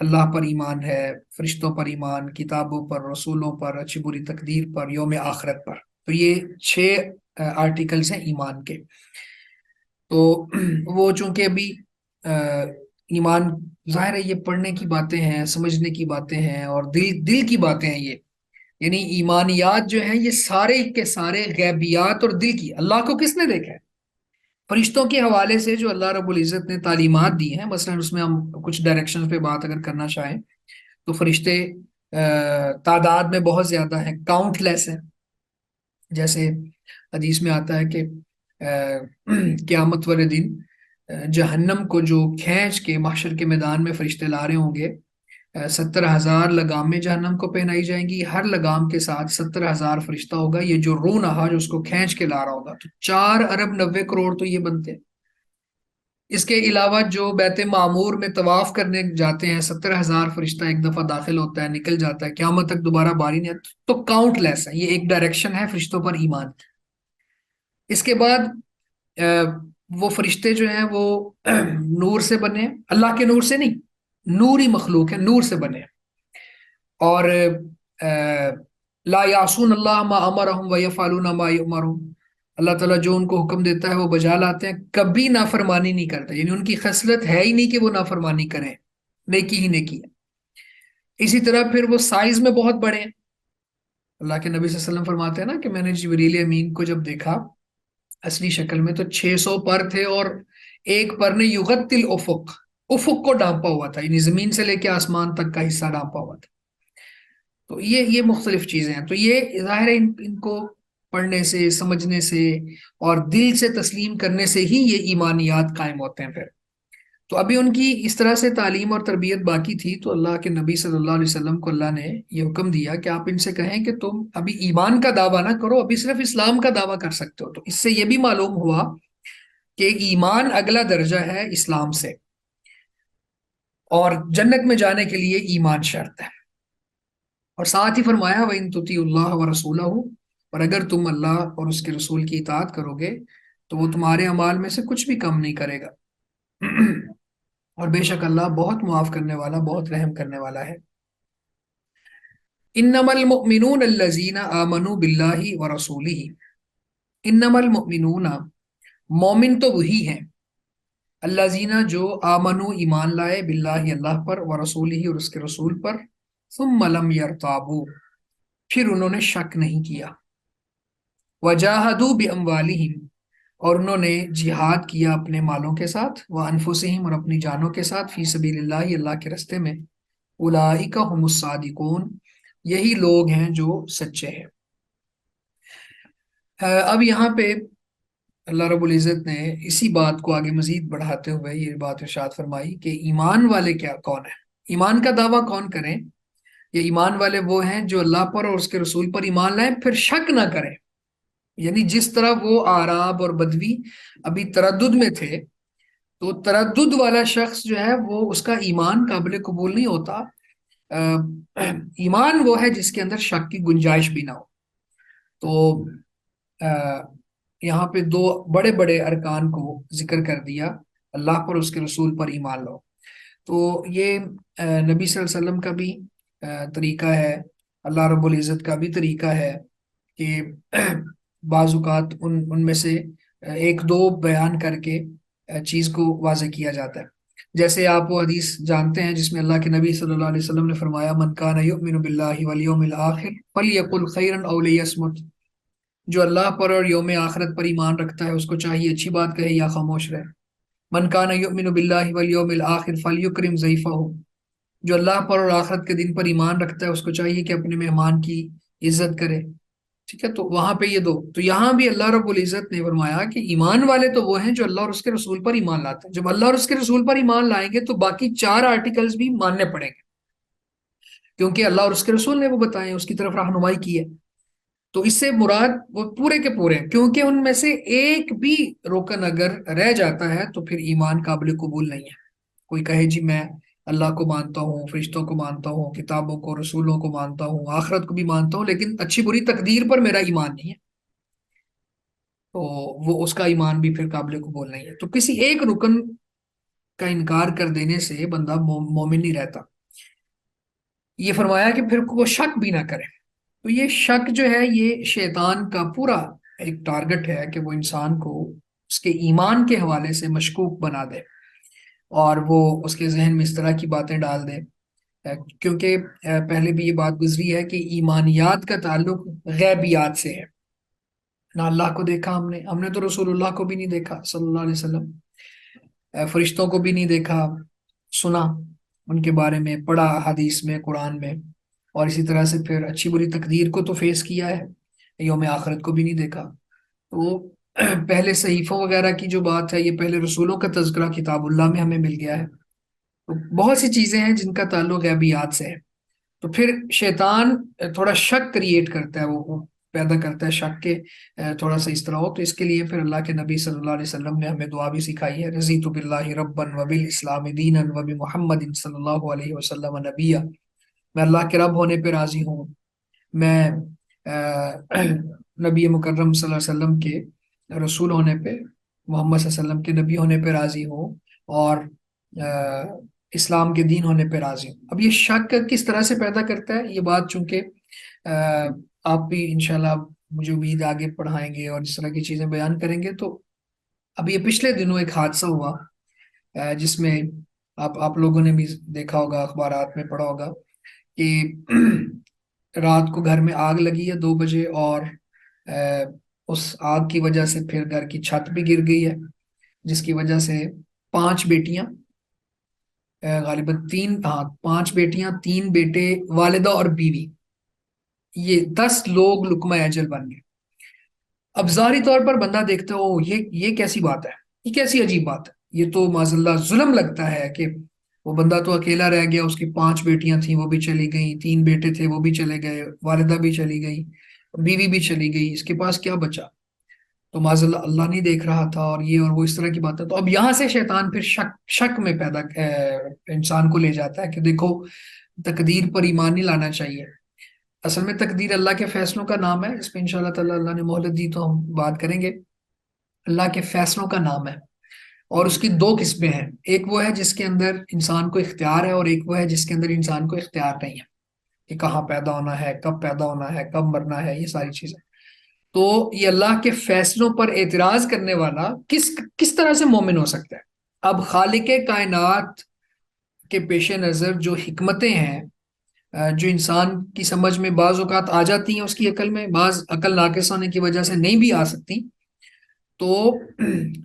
اللہ پر ایمان ہے، فرشتوں پر ایمان، کتابوں پر، رسولوں پر، اچھی بری تقدیر پر، یوم آخرت پر، تو یہ 6 آرٹیکلز ہیں ایمان کے۔ تو وہ چونکہ ابھی ایمان ظاہر ہے یہ پڑھنے کی باتیں ہیں، سمجھنے کی باتیں ہیں، اور دل کی باتیں ہیں، یہ یعنی ایمانیات جو ہیں یہ سارے کے سارے غیبیات اور دل کی، اللہ کو کس نے دیکھا ہے؟ فرشتوں کے حوالے سے جو اللہ رب العزت نے تعلیمات دی ہیں، مثلا اس میں ہم کچھ ڈائریکشن پہ بات اگر کرنا چاہیں تو فرشتے تعداد میں بہت زیادہ ہیں، کاؤنٹ لیس ہیں. جیسے حدیث میں آتا ہے کہ قیامت والے دن جہنم کو جو کھینچ کے محشر کے میدان میں فرشتے لا رہے ہوں گے، 70,000 لگامیں جہنم کو پہنائی جائیں گی، ہر لگام کے ساتھ 70,000 فرشتہ ہوگا، یہ جو رو نہا جو اس کو کھینچ کے لا رہا ہوگا. تو 4 ارب 90 کروڑ تو یہ بنتے ہیں. اس کے علاوہ جو بیت معمور میں طواف کرنے جاتے ہیں، 70,000 فرشتہ ایک دفعہ داخل ہوتا ہے نکل جاتا ہے، قیامت تک دوبارہ باری نہیں آتی. تو کاؤنٹ لیس ہے. یہ ایک ڈائریکشن ہے فرشتوں پر ایمان. اس کے بعد وہ فرشتے جو ہیں وہ نور سے بنے، اللہ کے نور سے نہیں، نوری مخلوق ہے، نور سے بنے. اور لا یعصون اللہ ما امرہم ویفعلون ما یؤمرون، اللہ تعالیٰ جو ان کو حکم دیتا ہے وہ بجا لاتے ہیں، کبھی نافرمانی نہیں کرتے. یعنی ان کی خصلت ہے ہی نہیں کہ وہ نافرمانی کریں، نیکی ہی نیکی ہے. اسی طرح پھر وہ سائز میں بہت بڑے ہیں. اللہ کے نبی صلی اللہ علیہ وسلم فرماتے ہیں نا کہ میں نے جبریل امین کو جب دیکھا اصلی شکل میں تو 600 پر تھے، اور ایک پر نے یغط الافق، افق کو ڈھانپا ہوا تھا، یعنی زمین سے لے کے آسمان تک کا حصہ ڈھانپا ہوا تھا. تو یہ مختلف چیزیں ہیں. تو یہ ظاہر ہے ان کو پڑھنے سے، سمجھنے سے اور دل سے تسلیم کرنے سے ہی یہ ایمانیات قائم ہوتے ہیں پھر. تو ابھی ان کی اس طرح سے تعلیم اور تربیت باقی تھی، تو اللہ کے نبی صلی اللہ علیہ وسلم کو اللہ نے یہ حکم دیا کہ آپ ان سے کہیں کہ تم ابھی ایمان کا دعویٰ نہ کرو، ابھی صرف اسلام کا دعویٰ کر سکتے ہو. تو اس سے یہ بھی معلوم ہوا کہ ایمان اگلا درجہ ہے اسلام سے، اور جنت میں جانے کے لیے ایمان شرط ہے. اور ساتھ ہی فرمایا وَإِن تُطِيعُوا اللَّهَ وَرَسُولَهُ، اور اگر تم اللہ اور اس کے رسول کی اطاعت کرو گے تو وہ تمہارے اعمال میں سے کچھ بھی کم نہیں کرے گا. اور بے شک اللہ بہت معاف کرنے والا، بہت رحم کرنے والا ہے. انما المؤمنون الذین آمنوا باللہ ورسولہ، انما المؤمنون، مومن تو وہی ہیں، الذین جو آمنوا ایمان لائے، باللہ اللہ پر، ورسولہ اور اس کے رسول پر، ثم لم یرتابوا پھر انہوں نے شک نہیں کیا، وجاہدوا باموالہم اور انہوں نے جہاد کیا اپنے مالوں کے ساتھ، وانفسہم اور اپنی جانوں کے ساتھ، فی سبیل اللہ اللہ کے رستے میں، اولئک هم الصادقون یہی لوگ ہیں جو سچے ہیں. اب یہاں پہ اللہ رب العزت نے اسی بات کو آگے مزید بڑھاتے ہوئے یہ بات ارشاد فرمائی کہ ایمان والے کون ہیں، ایمان کا دعویٰ کون کریں. یہ ایمان والے وہ ہیں جو اللہ پر اور اس کے رسول پر ایمان لائیں پھر شک نہ کریں. یعنی جس طرح وہ اعراب اور بدوی ابھی تردد میں تھے، تو تردد والا شخص جو ہے وہ اس کا ایمان قابل قبول نہیں ہوتا. ایمان وہ ہے جس کے اندر شک کی گنجائش بھی نہ ہو. تو یہاں پہ 2 بڑے بڑے ارکان کو ذکر کر دیا، اللہ پر اس کے رسول پر ایمان لو. تو یہ نبی صلی اللہ علیہ وسلم کا بھی طریقہ ہے، اللہ رب العزت کا بھی طریقہ ہے کہ بعض اوقات ان میں سے 1-2 بیان کر کے چیز کو واضح کیا جاتا ہے. جیسے آپ وہ حدیث جانتے ہیں جس میں اللہ کے نبی صلی اللہ علیہ وسلم نے فرمایا من کان یؤمن باللہ والیوم الآخر فلیقل خیرا او لیصمت، جو اللہ پر اور یوم آخرت پر ایمان رکھتا ہے اس کو چاہیے اچھی بات کہے یا خاموش رہے. من کان یؤمن باللہ والیوم الآخر فلیکرم ضیفہ، جو اللہ پر اور آخرت کے دن پر ایمان رکھتا ہے اس کو چاہیے کہ اپنے مہمان کی عزت کرے. ٹھیک ہے، تو وہاں پہ یہ 2. تو یہاں بھی اللہ رب العزت نے فرمایا کہ ایمان والے تو وہ ہیں جو اللہ اور اس کے رسول پر ایمان لاتے ہیں. جب اللہ اور اس کے رسول پر ایمان لائیں گے تو باقی 4 آرٹیکلز بھی ماننے پڑیں گے، کیونکہ اللہ اور اس کے رسول نے وہ بتائے ہیں، اس کی طرف رہنمائی کی ہے. تو اس سے مراد وہ پورے کے پورے، کیونکہ ان میں سے ایک بھی رکن اگر رہ جاتا ہے تو پھر ایمان قابل قبول نہیں ہے. کوئی کہے جی میں اللہ کو مانتا ہوں، فرشتوں کو مانتا ہوں، کتابوں کو، رسولوں کو مانتا ہوں، آخرت کو بھی مانتا ہوں، لیکن اچھی بری تقدیر پر میرا ایمان نہیں ہے، تو وہ اس کا ایمان بھی پھر قابل قبول نہیں ہے. تو کسی ایک رکن کا انکار کر دینے سے بندہ مومن نہیں رہتا. یہ فرمایا کہ پھر وہ شک بھی نہ کرے. تو یہ شک جو ہے یہ شیطان کا پورا ایک ٹارگٹ ہے کہ وہ انسان کو اس کے ایمان کے حوالے سے مشکوک بنا دے اور وہ اس کے ذہن میں اس طرح کی باتیں ڈال دے. کیونکہ پہلے بھی یہ بات گزری ہے کہ ایمانیات کا تعلق غیبیات سے ہے، نہ اللہ کو دیکھا ہم نے تو رسول اللہ کو بھی نہیں دیکھا صلی اللہ علیہ وسلم، فرشتوں کو بھی نہیں دیکھا، سنا ان کے بارے میں، پڑھا حدیث میں، قرآن میں، اور اسی طرح سے پھر اچھی بری تقدیر کو تو فیس کیا ہے، یوم آخرت کو بھی نہیں دیکھا۔ تو پہلے صحیفوں وغیرہ کی جو بات ہے، یہ پہلے رسولوں کا تذکرہ کتاب اللہ میں ہمیں مل گیا ہے۔ تو بہت سی چیزیں ہیں جن کا تعلق غیبیات سے ہے۔ تو پھر شیطان تھوڑا شک کریٹ کرتا ہے، وہ پیدا کرتا ہے شک کے تھوڑا سا اس طرح ہو، تو اس کے لیے پھر اللہ کے نبی صلی اللہ علیہ وسلم نے ہمیں دعا بھی سکھائی ہے، رضیت باللہ ربا وبالاسلام دینا وبمحمد صلی اللہ علیہ وسلم نبیا، میں اللہ کے رب ہونے پہ راضی ہوں، میں نبی مکرم صلی اللہ علیہ وسلم کے رسول ہونے پہ، محمد صلی اللہ علیہ وسلم کے نبی ہونے پہ راضی ہوں، اور اسلام کے دین ہونے پہ راضی ہوں۔ اب یہ شک کس طرح سے پیدا کرتا ہے، یہ بات چونکہ آپ بھی انشاءاللہ مجھے امید آگے پڑھائیں گے اور اس طرح کی چیزیں بیان کریں گے، تو اب یہ پچھلے دنوں ایک حادثہ ہوا جس میں آپ لوگوں نے بھی دیکھا ہوگا، اخبارات میں پڑھا ہوگا کہ رات کو گھر میں آگ لگی ہے 2 بجے، اور اس آگ کی وجہ سے پھر گھر کی چھت بھی گر گئی ہے، جس کی وجہ سے 5 بیٹیاں، غالباً 5 بیٹیاں، 3 بیٹے، والدہ اور بیوی، یہ 10 لوگ لقمہ اجل بن گئے۔ اب ظاہری طور پر بندہ دیکھتا ہے، او یہ کیسی بات ہے، یہ کیسی عجیب بات ہے، یہ تو معاذ اللہ ظلم لگتا ہے کہ وہ بندہ تو اکیلا رہ گیا، اس کی 5 بیٹیاں تھیں وہ بھی چلی گئیں، 3 بیٹے تھے وہ بھی چلے گئے، والدہ بھی چلی گئی، بیوی بھی چلی گئی، اس کے پاس کیا بچا؟ تو معاذ اللہ اللہ نہیں دیکھ رہا تھا، اور یہ اور وہ اس طرح کی بات ہے۔ تو اب یہاں سے شیطان پھر شک میں پیدا انسان کو لے جاتا ہے کہ دیکھو، تقدیر پر ایمان نہیں لانا چاہیے۔ اصل میں تقدیر اللہ کے فیصلوں کا نام ہے، اس پہ انشاءاللہ تعالی اللہ نے مہلت دی تو ہم بات کریں گے۔ اللہ کے فیصلوں کا نام ہے، اور اس کی 2 قسمیں ہیں، ایک وہ ہے جس کے اندر انسان کو اختیار ہے، اور ایک وہ ہے جس کے اندر انسان کو اختیار نہیں ہے، کہ کہاں پیدا ہونا ہے، کب پیدا ہونا ہے، کب مرنا ہے، یہ ساری چیزیں۔ تو یہ اللہ کے فیصلوں پر اعتراض کرنے والا کس طرح سے مومن ہو سکتا ہے؟ اب خالق کائنات کے پیش نظر جو حکمتیں ہیں، جو انسان کی سمجھ میں بعض اوقات آ جاتی ہیں، اس کی عقل میں، بعض عقل ناقص ہونے کی وجہ سے نہیں بھی آ سکتی، تو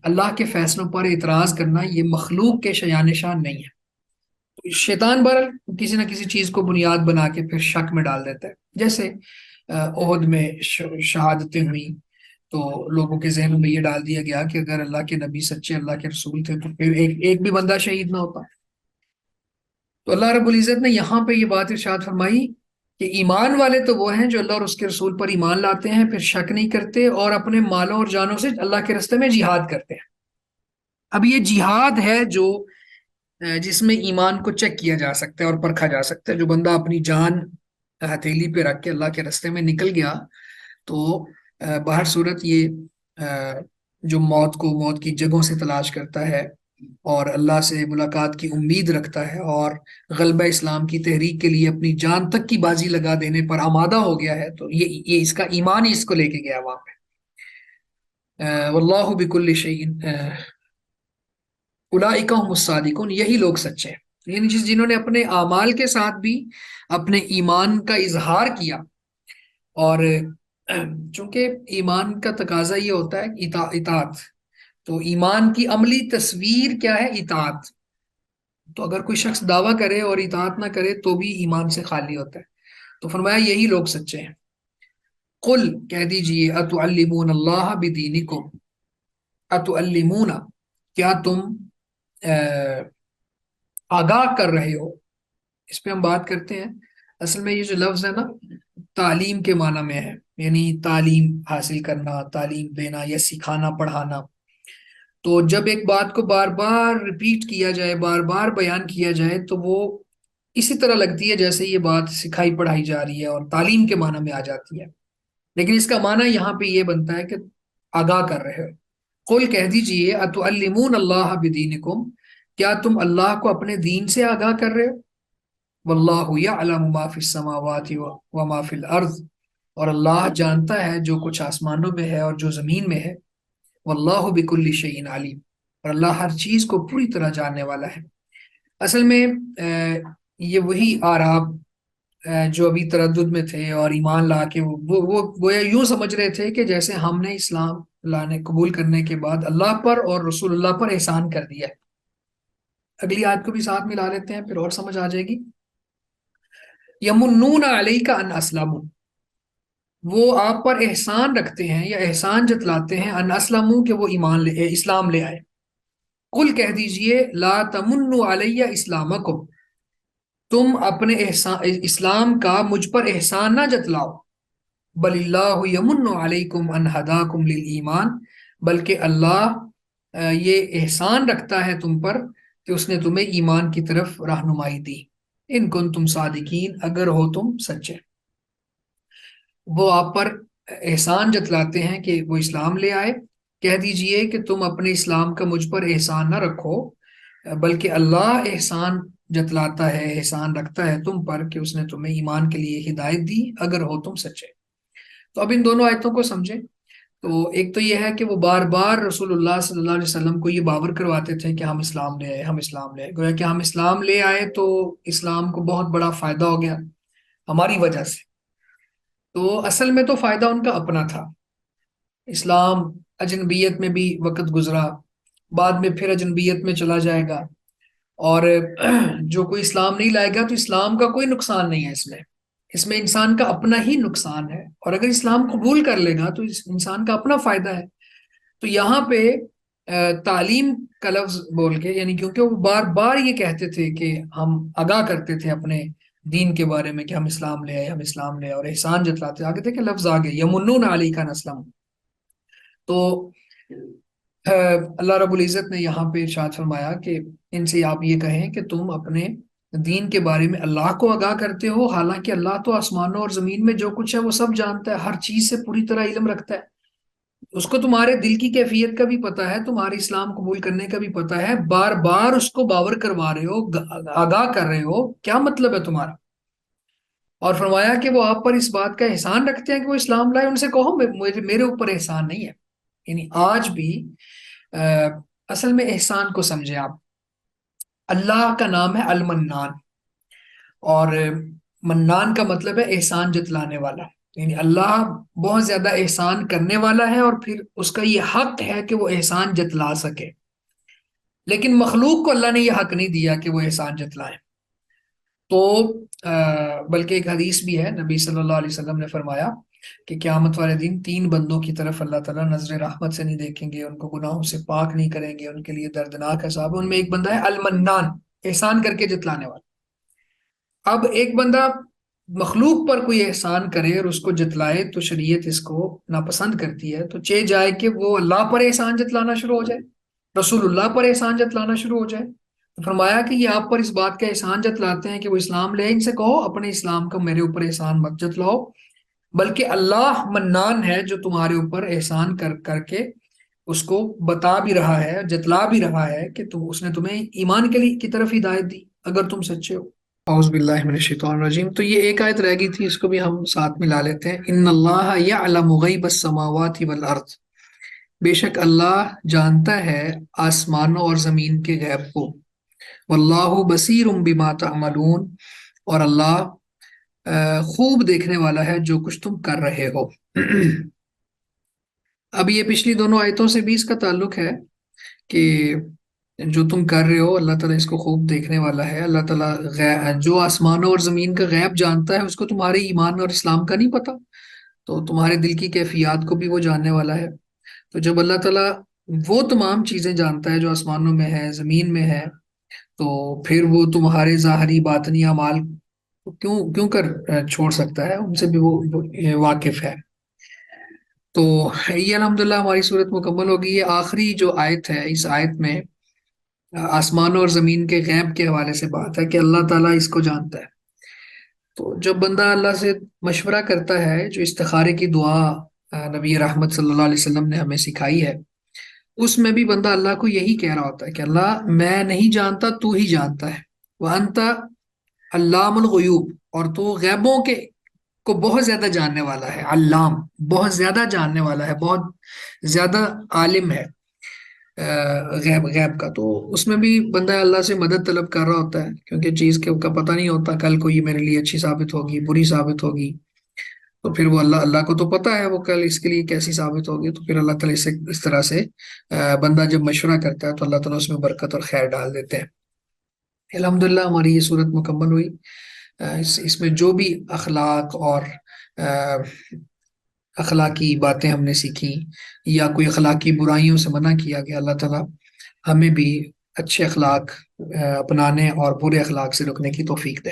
اللہ کے فیصلوں پر اعتراض کرنا یہ مخلوق کے شایان شان نہیں ہے۔ شیطان بر کسی نہ کسی چیز کو بنیاد بنا کے پھر شک میں ڈال دیتا ہے، جیسے احد میں شہادتیں ہوئی، تو لوگوں کے ذہنوں میں یہ ڈال دیا گیا کہ اگر اللہ کے نبی سچے اللہ کے رسول تھے تو پھر ایک بھی بندہ شہید نہ ہوتا۔ تو اللہ رب العزت نے یہاں پہ یہ بات ارشاد فرمائی کہ ایمان والے تو وہ ہیں جو اللہ اور اس کے رسول پر ایمان لاتے ہیں، پھر شک نہیں کرتے، اور اپنے مالوں اور جانوں سے اللہ کے راستے میں جہاد کرتے ہیں۔ اب یہ جہاد ہے جو جس میں ایمان کو چیک کیا جا سکتا ہے اور پرکھا جا سکتا ہے۔ جو بندہ اپنی جان ہتھیلی پہ رکھ کے اللہ کے راستے میں نکل گیا، تو بہر صورت یہ جو موت کی جگہوں سے تلاش کرتا ہے، اور اللہ سے ملاقات کی امید رکھتا ہے، اور غلبہ اسلام کی تحریک کے لیے اپنی جان تک کی بازی لگا دینے پر آمادہ ہو گیا ہے، تو یہ اس کا ایمان ہی اس کو لے کے گیا وہاں پہ۔ واللہ بکل شیء اولئک هم الصادقون، یہی لوگ سچے ہیں، یعنی جنہوں نے اپنے اعمال کے ساتھ بھی اپنے ایمان کا اظہار کیا۔ اور چونکہ ایمان کا تقاضا یہ ہوتا ہے اطاعت، تو ایمان کی عملی تصویر کیا ہے؟ اطاعت۔ تو اگر کوئی شخص دعویٰ کرے اور اطاعت نہ کرے تو بھی ایمان سے خالی ہوتا ہے۔ تو فرمایا یہی لوگ سچے ہیں۔ قل، کہہ دیجئے، اتعلمون اللہ بدینکم، اتعلمون، کیا تم آگاہ کر رہے ہو؟ اس پہ ہم بات کرتے ہیں۔ اصل میں یہ جو لفظ ہے نا، تعلیم کے معنی میں ہے، یعنی تعلیم حاصل کرنا، تعلیم دینا یا سکھانا، پڑھانا۔ تو جب ایک بات کو بار بار ریپیٹ کیا جائے، بار بار بیان کیا جائے، تو وہ اسی طرح لگتی ہے جیسے یہ بات سکھائی پڑھائی جا رہی ہے اور تعلیم کے معنی میں آ جاتی ہے، لیکن اس کا معنی یہاں پہ یہ بنتا ہے کہ آگاہ کر رہے ہو۔ قل، کہہ دیجئے، اتعلمون اللہ بدینکم، کیا تم اللہ کو اپنے دین سے آگاہ کر رہے ہو؟ واللہ یعلم ما فی السماوات وما فی الارض، اور اللہ جانتا ہے جو کچھ آسمانوں میں ہے اور جو زمین میں ہے۔ واللہ بکل شیء علیم، اور اللہ ہر چیز کو پوری طرح جاننے والا ہے۔ اصل میں یہ وہی آراب جو ابھی تردد میں تھے اور ایمان لا کے وہ گویا یوں سمجھ رہے تھے کہ جیسے ہم نے اسلام لانے قبول کرنے کے بعد اللہ پر اور رسول اللہ پر احسان کر دیا ہے۔ اگلی آیت کو بھی ساتھ ملا لیتے ہیں، پھر اور سمجھ آ جائے گی۔ یمنون علیک ان اسلموا، وہ آپ پر احسان رکھتے ہیں یا احسان جتلاتے ہیں، ان اسلموا کہ وہ اسلام لے آئے۔ قل کہہ دیجئے لا تمنوا علی اسلامکم، تم اپنے اسلام کا مجھ پر احسان نہ جتلاؤ، بل اللہ یمن علیکم ان ہداکم للایمان، بلکہ اللہ یہ احسان رکھتا ہے تم پر کہ اس نے تمہیں ایمان کی طرف رہنمائی دی، ان کنتم صادقین، اگر ہو تم سچے۔ وہ آپ پر احسان جتلاتے ہیں کہ وہ اسلام لے آئے، کہہ دیجئے کہ تم اپنے اسلام کا مجھ پر احسان نہ رکھو، بلکہ اللہ احسان جتلاتا ہے، احسان رکھتا ہے تم پر کہ اس نے تمہیں ایمان کے لیے ہدایت دی، اگر ہو تم سچے۔ تو اب ان دونوں آیتوں کو سمجھیں۔ تو ایک تو یہ ہے کہ وہ بار بار رسول اللہ صلی اللہ علیہ وسلم کو یہ باور کرواتے تھے کہ ہم اسلام لے آئے، ہم اسلام لے آئے، گویا کہ ہم اسلام لے آئے تو اسلام کو بہت بڑا فائدہ ہو گیا ہماری وجہ سے۔ تو اصل میں تو فائدہ ان کا اپنا تھا، اسلام اجنبیت میں بھی وقت گزرا، بعد میں پھر اجنبیت میں چلا جائے گا، اور جو کوئی اسلام نہیں لائے گا تو اسلام کا کوئی نقصان نہیں ہے اس میں انسان کا اپنا ہی نقصان ہے، اور اگر اسلام قبول کر لے گا تو انسان کا اپنا فائدہ ہے۔ تو یہاں پہ تعلیم کا لفظ بول کے، یعنی کیونکہ وہ بار بار یہ کہتے تھے کہ ہم آگاہ کرتے تھے اپنے دین کے بارے میں کہ ہم اسلام لے آئے، ہم اسلام لے آئے، اور احسان جتلاتے، آگے تھے کہ لفظ آگے یمنون علیک ان اسلموا۔ تو اللہ رب العزت نے یہاں پہ ارشاد فرمایا کہ ان سے آپ یہ کہیں کہ تم اپنے دین کے بارے میں اللہ کو آگاہ کرتے ہو، حالانکہ اللہ تو آسمانوں اور زمین میں جو کچھ ہے وہ سب جانتا ہے، ہر چیز سے پوری طرح علم رکھتا ہے، اس کو تمہارے دل کی کیفیت کا بھی پتہ ہے، تمہارے اسلام قبول کرنے کا بھی پتہ ہے، بار بار اس کو باور کروا رہے ہو، آگاہ کر رہے ہو، کیا مطلب ہے تمہارا؟ اور فرمایا کہ وہ آپ پر اس بات کا احسان رکھتے ہیں کہ وہ اسلام لائے، ان سے کہو میرے اوپر احسان نہیں ہے۔ یعنی آج بھی اصل میں احسان کو سمجھے آپ، اللہ کا نام ہے المنان، اور منان کا مطلب ہے احسان جتلانے والا، یعنی اللہ بہت زیادہ احسان کرنے والا ہے، اور پھر اس کا یہ حق ہے کہ وہ احسان جتلا سکے، لیکن مخلوق کو اللہ نے یہ حق نہیں دیا کہ وہ احسان جتلائیں۔ تو بلکہ ایک حدیث بھی ہے، نبی صلی اللہ علیہ وسلم نے فرمایا کہ قیامت والے دن 3 بندوں کی طرف اللہ تعالیٰ نظر رحمت سے نہیں دیکھیں گے، ان کو گناہوں سے پاک نہیں کریں گے، ان کے لیے دردناک عذاب ہے۔ ان میں ایک بندہ ہے المنان، احسان کر کے جتلانے والا۔ اب ایک بندہ مخلوق پر کوئی احسان کرے اور اس کو جتلائے تو شریعت اس کو ناپسند کرتی ہے، تو چہ جائے کہ وہ اللہ پر احسان جتلانا شروع ہو جائے، رسول اللہ پر احسان جتلانا شروع ہو جائے۔ تو فرمایا کہ یہ آپ پر اس بات کا احسان جتلاتے ہیں کہ وہ اسلام لے، ان سے کہو اپنے اسلام کا میرے اوپر احسان مت جتلاؤ، بلکہ اللہ منان ہے جو تمہارے اوپر احسان کر کر کے اس کو بتا بھی رہا ہے، جتلا بھی رہا ہے کہ اس نے تمہیں ایمان کے لیے کی طرف ہدایت دی، اگر تم سچے ہو۔ اعوذ باللہ من الشیطان الرجیم۔ تو یہ ایک آیت رہ گئی تھی، اس کو بھی ہم ساتھ ملا لیتے ہیں۔ ان اللہ یعلم غیب السماوات والارض، بے شک اللہ جانتا ہے آسمانوں اور زمین کے غیب کو، واللہ بصیر بما تعملون، اور اللہ خوب دیکھنے والا ہے جو کچھ تم کر رہے ہو۔ اب یہ پچھلی دونوں آیتوں سے بھی اس کا تعلق ہے کہ جو تم کر رہے ہو اللہ تعالیٰ اس کو خوب دیکھنے والا ہے۔ اللہ تعالیٰ جو آسمانوں اور زمین کا غیب جانتا ہے، اس کو تمہارے ایمان اور اسلام کا نہیں پتا، تو تمہارے دل کی کیفیات کو بھی وہ جاننے والا ہے۔ تو جب اللہ تعالیٰ وہ تمام چیزیں جانتا ہے جو آسمانوں میں ہے، زمین میں ہے، تو پھر وہ تمہارے ظاہری باطنی اعمال کیوں کر چھوڑ سکتا ہے؟ ان سے بھی وہ واقف ہے۔ تو یہ الحمدللہ ہماری صورت مکمل ہوگی۔ یہ آخری جو آیت ہے، اس آیت میں آسمانوں اور زمین کے غیب کے حوالے سے بات ہے کہ اللہ تعالیٰ اس کو جانتا ہے۔ تو جب بندہ اللہ سے مشورہ کرتا ہے، جو استخارے کی دعا نبی رحمت صلی اللہ علیہ وسلم نے ہمیں سکھائی ہے، اس میں بھی بندہ اللہ کو یہی کہہ رہا ہوتا ہے کہ اللہ میں نہیں جانتا، تو ہی جانتا ہے، وَأَنْتَ علام الغیوب، اور تو غیبوں کے کو بہت زیادہ جاننے والا ہے، علام بہت زیادہ جاننے والا ہے، بہت زیادہ عالم ہے۔ غیب غیب کا، تو اس میں بھی بندہ اللہ سے مدد طلب کر رہا ہوتا ہے، کیونکہ چیز کے کا پتہ نہیں ہوتا کل کو یہ میرے لیے اچھی ثابت ہوگی بری ثابت ہوگی، تو پھر وہ اللہ اللہ کو تو پتہ ہے وہ کل اس کے لیے کیسی ثابت ہوگی، تو پھر اللہ تعالیٰ اس طرح سے بندہ جب مشورہ کرتا ہے تو اللہ تعالیٰ اس میں برکت اور خیر ڈال دیتے ہیں۔ الحمدللہ ہماری یہ صورت مکمل ہوئی۔ اس میں جو بھی اخلاق اور آ، اخلاقی باتیں ہم نے سیکھی یا کوئی اخلاقی برائیوں سے منع کیا گیا، اللہ تعالیٰ ہمیں بھی اچھے اخلاق اپنانے اور برے اخلاق سے رکنے کی توفیق دے۔